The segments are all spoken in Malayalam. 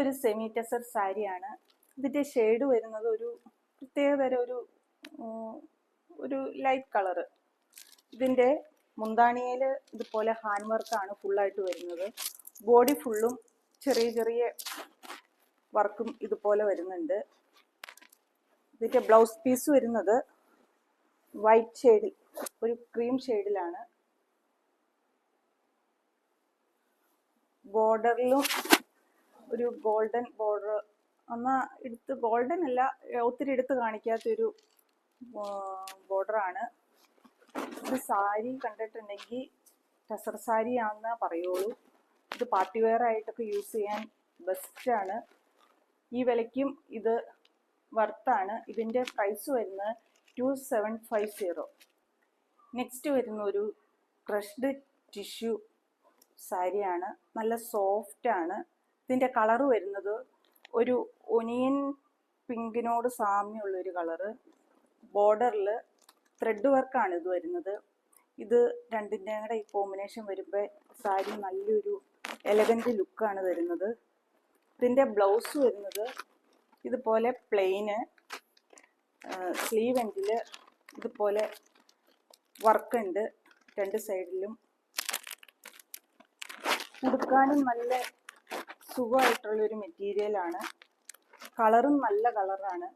ഒരു സെമി ടെസർ സാരിയാണ്. ഇതിന്റെ ഷെയ്ഡ് വരുന്നത് ഒരു പ്രത്യേകതരം ഒരു ലൈറ്റ് കളറ്. ഇതിന്റെ മുന്താണിയിൽ ഇതുപോലെ ഹാൻഡ് വർക്കാണ് ഫുള്ളായിട്ട് വരുന്നത്. ബോഡി ഫുള്ളും ചെറിയ ചെറിയ വർക്കും ഇതുപോലെ വരുന്നുണ്ട്. ഇതിന്റെ ബ്ലൗസ് പീസ് വരുന്നത് വൈറ്റ് ഷെയ്ഡിൽ, ഒരു ക്രീം ഷെയ്ഡിലാണ്. ബോർഡറിലും ഒരു ഗോൾഡൻ ബോർഡർ, എന്നാൽ എടുത്ത് ഗോൾഡൻ അല്ല, ഒത്തിരി എടുത്ത് കാണിക്കാത്തൊരു ബോർഡറാണ്. ഇത് സാരി കണ്ടിട്ടുണ്ടെങ്കിൽ ടെസർ സാരി ആണെന്നേ പറയുള്ളൂ. ഇത് പാർട്ടി വെയർ ആയിട്ടൊക്കെ യൂസ് ചെയ്യാൻ ബെസ്റ്റാണ്. ഈ വിലയ്ക്കും ഇത് വർത്താണ്. ഇതിൻ്റെ പ്രൈസ് വരുന്നത് 2750. നെക്സ്റ്റ് വരുന്ന ഒരു ക്രഷ്ഡ് ടിഷ്യൂ സാരിയാണ്. നല്ല സോഫ്റ്റ് ആണ്. ഇതിൻ്റെ കളറ് വരുന്നത് ഒരു ഒനിയൻ പിങ്കിനോട് സാമ്യമുള്ളൊരു കളറ്. ബോർഡറിൽ ത്രെഡ് വർക്കാണ് ഇത് വരുന്നത്. ഇത് രണ്ടിൻ്റെ കൂടെ ഈ കോമ്പിനേഷൻ വരുമ്പോൾ സാരി നല്ലൊരു എലഗൻറ്റ് ലുക്കാണ് വരുന്നത്. ഇതിൻ്റെ ബ്ലൗസ് വരുന്നത് ഇതുപോലെ പ്ലെയിന്, സ്ലീവ് എൻഡിൽ ഇതുപോലെ വർക്കുണ്ട് രണ്ട് സൈഡിലും. ഉടുക്കാനും നല്ല സുഖമായിട്ടുള്ളൊരു മെറ്റീരിയലാണ്. കളറും നല്ല കളറാണ്.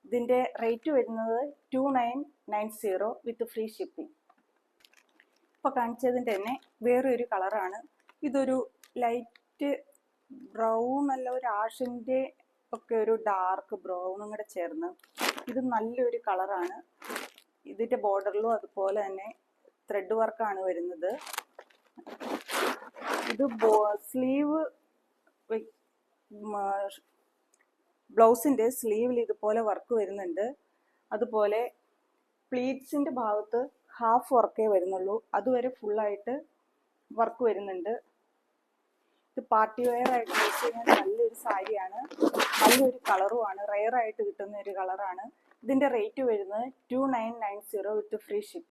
ഇതിൻ്റെ റേറ്റ് വരുന്നത് 2990 വിത്ത് ഫ്രീ ഷിപ്പിംഗ്. ഇപ്പോൾ കാണിച്ചതിൻ്റെ തന്നെ വേറൊരു കളറാണ്. ഇതൊരു ലൈറ്റ് ബ്രൗൺ അല്ല, ഒരു ആഷിൻ്റെ ഒക്കെ ഒരു ഡാർക്ക് ബ്രൗണും കൂടെ ചേർന്ന് ഇത് നല്ലൊരു കളറാണ്. ഇതിൻ്റെ ബോർഡറിലും അതുപോലെ തന്നെ ത്രെഡ് വർക്കാണ് വരുന്നത്. ഇത് സ്ലീവ്, ബ്ലൗസിൻ്റെ സ്ലീവിൽ ഇതുപോലെ വർക്ക് വരുന്നുണ്ട്. അതുപോലെ പ്ലീറ്റ്സിൻ്റെ ഭാഗത്ത് ഹാഫ് വർക്കേ വരുന്നുള്ളൂ, അതുവരെ ഫുള്ളായിട്ട് വർക്ക് വരുന്നുണ്ട്. ഇത് പാർട്ടി വെയർ ആയിട്ട് യൂസ് ചെയ്യാൻ നല്ലൊരു സാരിയാണ്. നല്ലൊരു കളറുമാണ്, റെയർ ആയിട്ട് കിട്ടുന്ന ഒരു കളറാണ്. ഇതിൻ്റെ റേറ്റ് വരുന്നത് 2990 വിത്ത് ഫ്രീ ഷിപ്പ്.